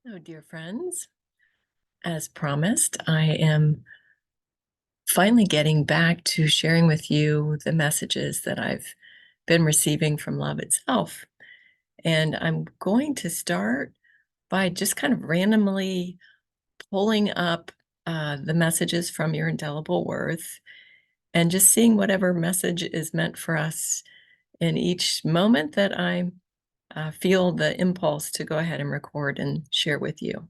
Hello, dear friends. As promised, I am finally getting back to sharing with you the messages that I've been receiving from love itself. And I'm going to start by just kind of randomly pulling up the messages from your Indelible Worth and just seeing whatever message is meant for us in each moment that I feel the impulse to go ahead and record and share with you.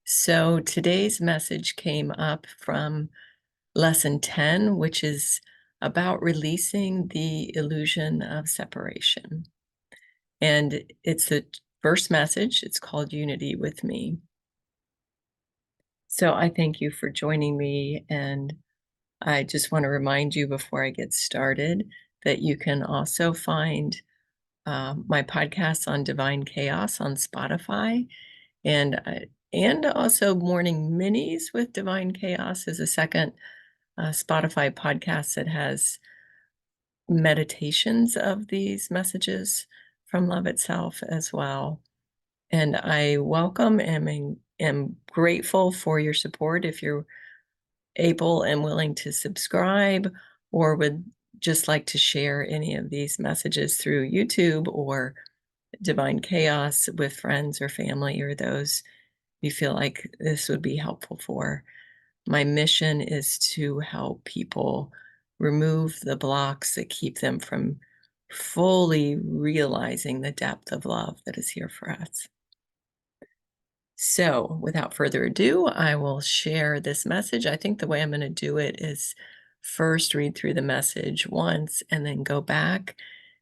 So today's message came up from lesson 10, which is about releasing the illusion of separation. And it's the first message. It's called Unity with Me. So I thank you for joining me. And I just want to remind you before I get started that you can also find my podcasts on Divine Chaos on Spotify. And also Morning Minis with Divine Chaos is a second Spotify podcast that has meditations of these messages from love itself as well. And I welcome and am grateful for your support if you're able and willing to subscribe or would just like to share any of these messages through YouTube or Divine Chaos with friends or family or those you feel like this would be helpful for. My mission is to help people remove the blocks that keep them from fully realizing the depth of love that is here for us. So, without further ado, I will share this message. I think the way I'm going to do it is first read through the message once and then go back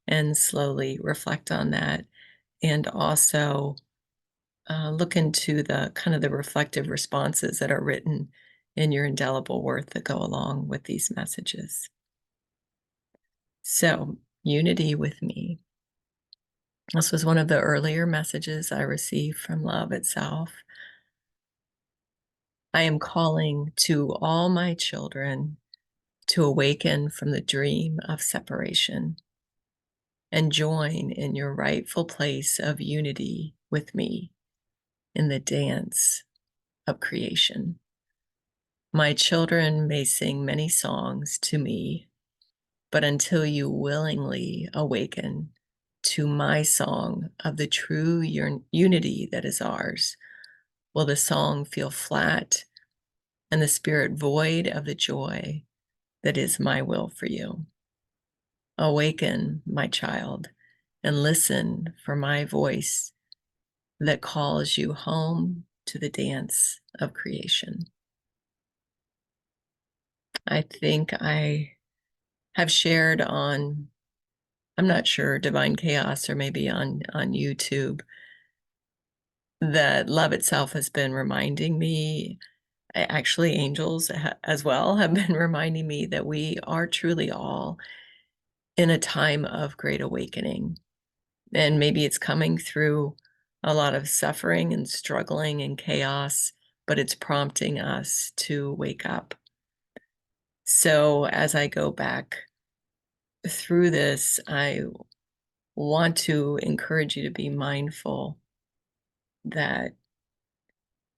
and slowly reflect on that. And also look into the kind of the reflective responses that are written in your Indelible Worth that go along with these messages. So, unity with me. This was one of the earlier messages I received from love itself. I am calling to all my children to awaken from the dream of separation and join in your rightful place of unity with me in the dance of creation. My children may sing many songs to me, but until you willingly awaken to my song of the true unity that is ours, will the song feel flat and the spirit void of the joy that is my will for you. Awaken, my child, and listen for my voice that calls you home to the dance of creation. I think I have shared on, I'm not sure, Divine Chaos or maybe on YouTube, that love itself has been reminding me, actually angels as well have been reminding me that we are truly all in a time of great awakening. And maybe it's coming through a lot of suffering and struggling and chaos, but it's prompting us to wake up. So as I go back through this, I want to encourage you to be mindful that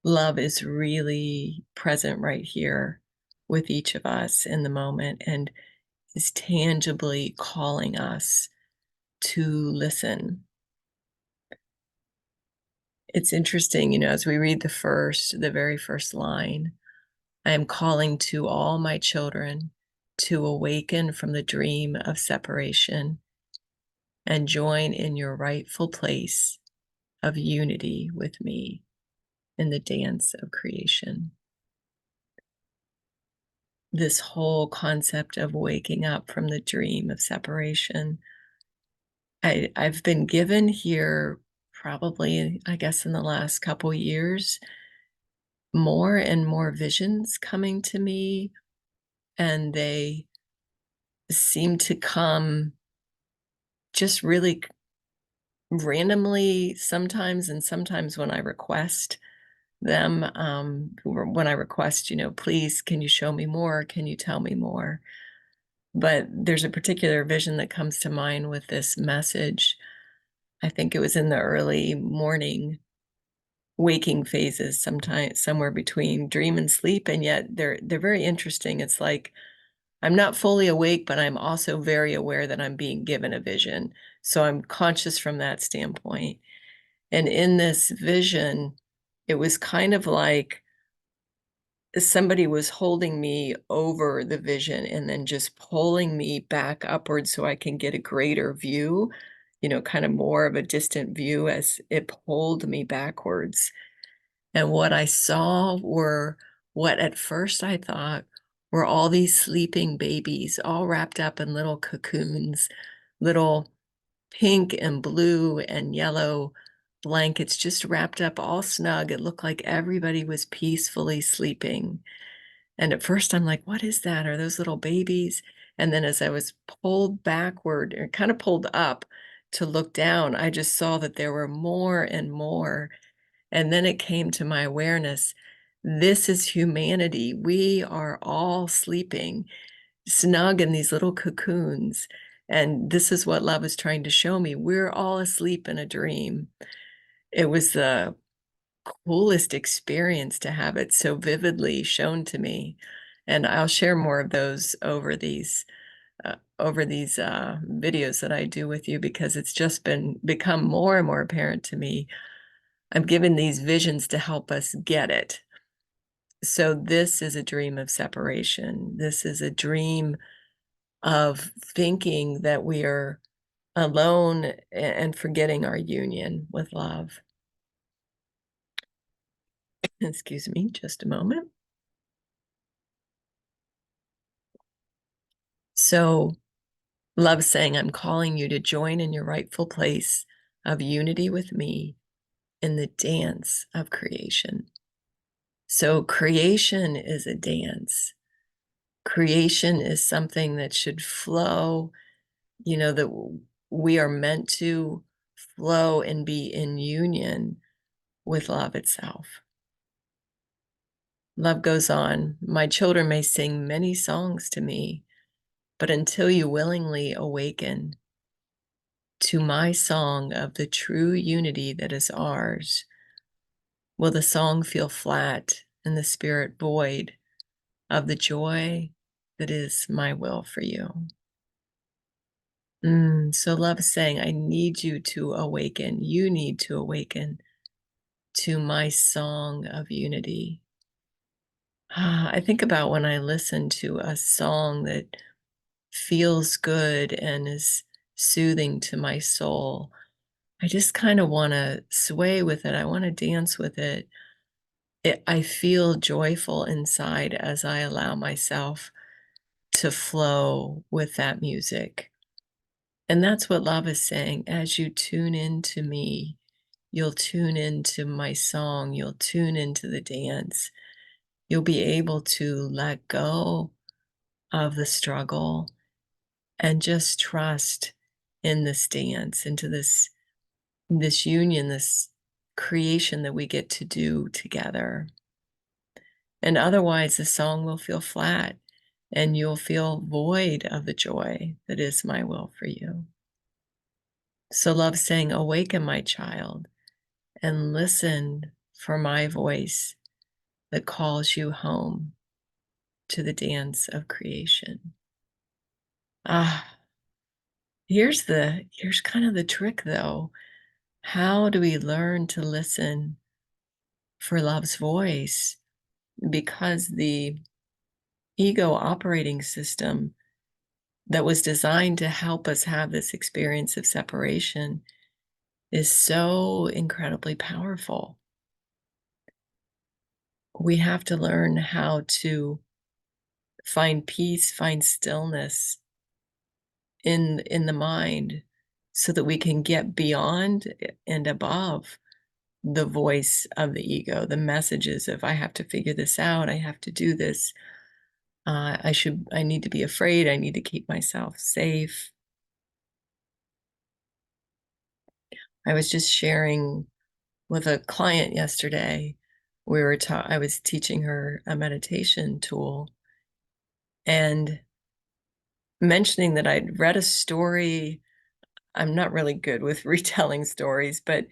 love is really present right here with each of us in the moment and is tangibly calling us to listen. It's interesting, as we read the very first line, I am calling to all my children to awaken from the dream of separation and join in your rightful place of unity with me in the dance of creation. This whole concept of waking up from the dream of separation, I've been given here probably, I guess, in the last couple years, more and more visions coming to me, and they seem to come just really randomly sometimes, and sometimes when I request them, when I request, please, can you show me more? Can you tell me more? But there's a particular vision that comes to mind with this message. I think it was in the early morning waking phases, sometimes somewhere between dream and sleep, and yet they're very interesting. It's like I'm not fully awake, but I'm also very aware that I'm being given a vision. So I'm conscious from that standpoint. And in this vision, it was kind of like somebody was holding me over the vision and then just pulling me back upwards so I can get a greater view, kind of more of a distant view as it pulled me backwards. And what I saw were what at first I thought were all these sleeping babies, all wrapped up in little cocoons, little pink and blue and yellow blankets, just wrapped up all snug. It looked like everybody was peacefully sleeping. And at first I'm like, what is that? Are those little babies? And then as I was pulled backward or kind of pulled up to look down, I just saw that there were more and more. And then it came to my awareness, this is humanity. We are all sleeping, snug in these little cocoons. And this is what love is trying to show me. We're all asleep in a dream. It was the coolest experience to have it so vividly shown to me. And I'll share more of those over these videos that I do with you, because it's just become more and more apparent to me. I'm given these visions to help us get it. So this is a dream of separation. This is a dream of thinking that we are alone and forgetting our union with love. Excuse me, just a moment. So love saying, I'm calling you to join in your rightful place of unity with me in the dance of creation. So creation is a dance. Creation is something that should flow, that we are meant to flow and be in union with love itself. Love goes on. My children may sing many songs to me, but until you willingly awaken to my song of the true unity that is ours, will the song feel flat and the spirit void of the joy that is my will for you. So love is saying, I need you to awaken. You need to awaken to my song of unity. I think about when I listen to a song that feels good and is soothing to my soul. I just kind of want to sway with it. I want to dance with it. I feel joyful inside as I allow myself to flow with that music. And that's what love is saying. As you tune into me, you'll tune into my song, you'll tune into the dance. You'll be able to let go of the struggle and just trust in this dance, into this union, this creation that we get to do together. And otherwise, the song will feel flat and you'll feel void of the joy that is my will for you. So, love saying, awaken, my child, and listen for my voice that calls you home to the dance of creation. Ah, here's kind of the trick though. How do we learn to listen for love's voice? Because the ego operating system that was designed to help us have this experience of separation is so incredibly powerful. We have to learn how to find peace, find stillness in the mind so that we can get beyond and above the voice of the ego, the messages of I have to figure this out, I have to do this, I need to be afraid, I need to keep myself safe. I was just sharing with a client yesterday. I was teaching her a meditation tool and mentioning that I'd read a story. I'm not really good with retelling stories, but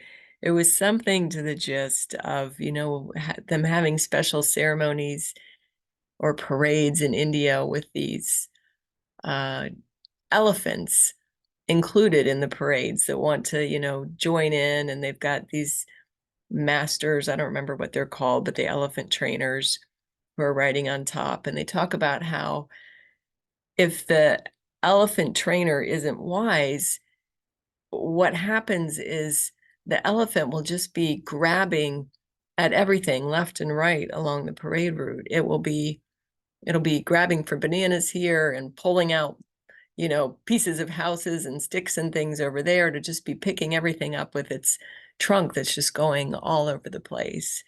It was something to the gist of, them having special ceremonies or parades in India with these uh, elephants included in the parades that want to, join in, and they've got these masters, I don't remember what they're called, but the elephant trainers who are riding on top, and they talk about how if the elephant trainer isn't wise, what happens is the elephant will just be grabbing at everything left and right along the parade route. It'll be grabbing for bananas here and pulling out, pieces of houses and sticks and things over there, to just be picking everything up with its trunk that's just going all over the place.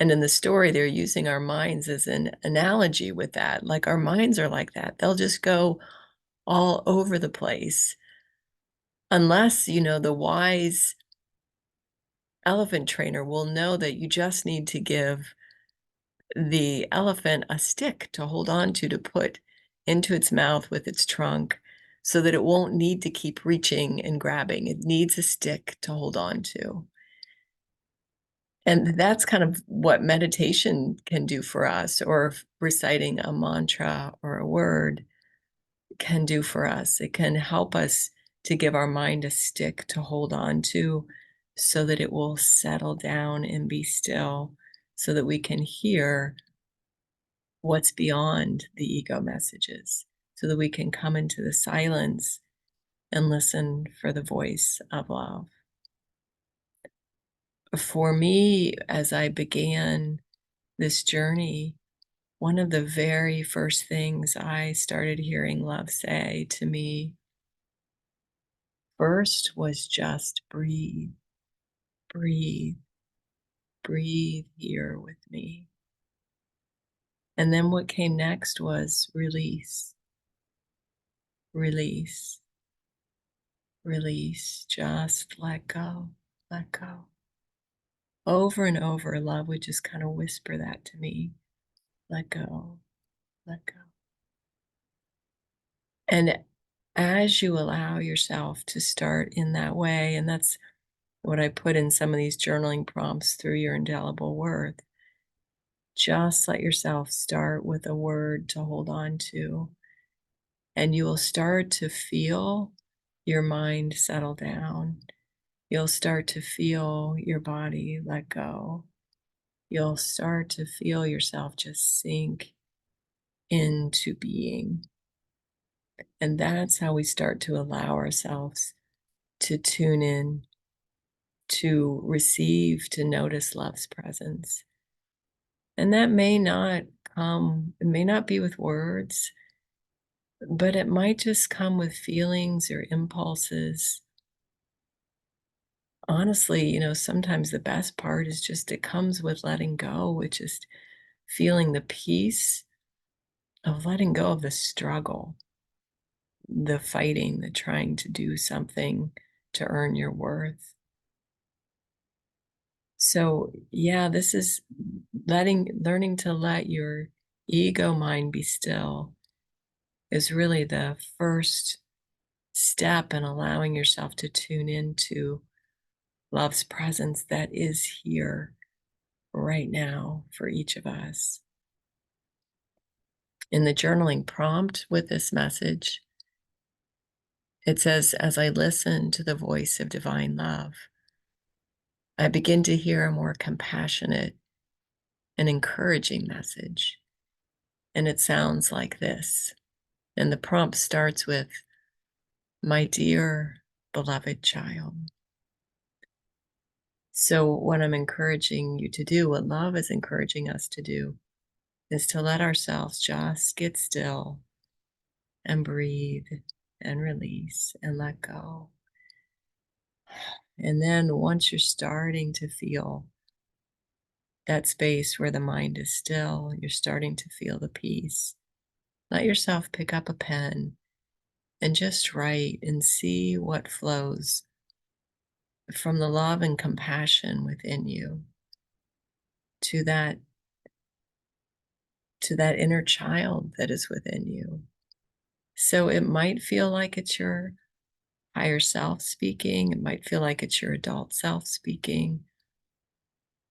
And in the story, they're using our minds as an analogy with that. Like, our minds are like that. They'll just go all over the place unless, the wise elephant trainer will know that you just need to give the elephant a stick to hold on to put into its mouth with its trunk, so that it won't need to keep reaching and grabbing. It needs a stick to hold on to. And that's kind of what meditation can do for us, or reciting a mantra or a word can do for us. It can help us to give our mind a stick to hold on to, so that it will settle down and be still, so that we can hear what's beyond the ego messages, so that we can come into the silence and listen for the voice of love. For me, as I began this journey, one of the very first things I started hearing love say to me first was just breathe, breathe, breathe here with me. And then what came next was release, release, release, just let go, let go. Over and over, love would just kind of whisper that to me, let go, let go. And as you allow yourself to start in that way, and that's what I put in some of these journaling prompts through your Indelible Worth, just let yourself start with a word to hold on to, and you will start to feel your mind settle down. You'll start to feel your body let go. You'll start to feel yourself just sink into being. And that's how we start to allow ourselves to tune in, to receive, to notice love's presence. And that may not come, it may not be with words, but it might just come with feelings or impulses. Honestly, sometimes the best part is just it comes with letting go, which is feeling the peace of letting go of the struggle, the fighting, the trying to do something to earn your worth. So, yeah, this is learning to let your ego mind be still is really the first step in allowing yourself to tune into love's presence that is here right now for each of us. In the journaling prompt with this message, it says, as I listen to the voice of divine love, I begin to hear a more compassionate and encouraging message. And it sounds like this. And the prompt starts with, my dear beloved child. So, what I'm encouraging you to do, what love is encouraging us to do, is to let ourselves just get still and breathe and release and let go. And then once you're starting to feel that space where the mind is still, you're starting to feel the peace, let yourself pick up a pen and just write and see what flows from the love and compassion within you to that inner child that is within you. So it might feel like it's your higher self speaking. It might feel like it's your adult self speaking.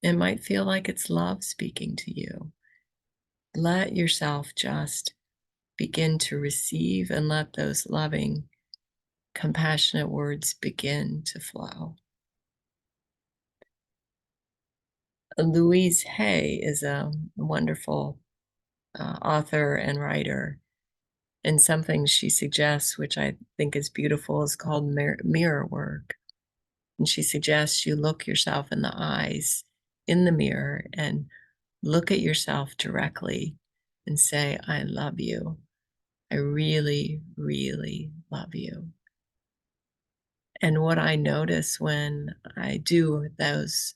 It might feel like it's love speaking to you. Let yourself just begin to receive and let those loving, compassionate words begin to flow. Louise Hay is a wonderful author and writer. And something she suggests, which I think is beautiful, is called mirror work. And she suggests you look yourself in the eyes in the mirror and look at yourself directly and say, I love you. I really, really love you. And what I notice when I do those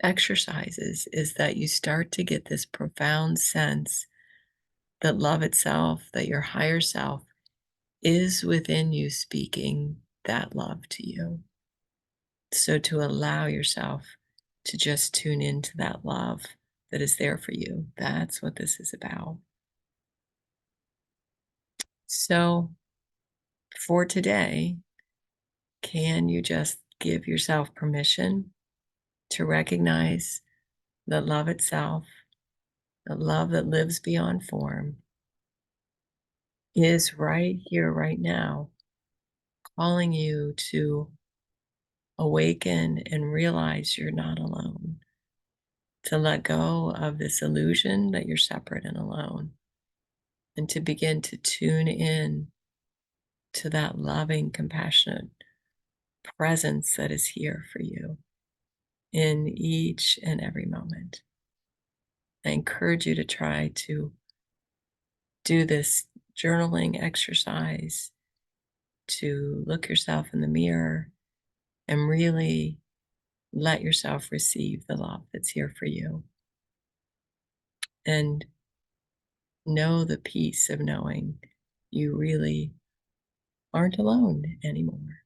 exercises is that you start to get this profound sense that love itself, that your higher self is within you speaking that love to you. So to allow yourself to just tune into that love that is there for you, that's what this is about. So for today, can you just give yourself permission to recognize that love itself, the love that lives beyond form, is right here, right now, calling you to awaken and realize you're not alone, to let go of this illusion that you're separate and alone, and to begin to tune in to that loving, compassionate presence that is here for you in each and every moment. I encourage you to try to do this journaling exercise, to look yourself in the mirror and really let yourself receive the love that's here for you. And know the peace of knowing you really aren't alone anymore.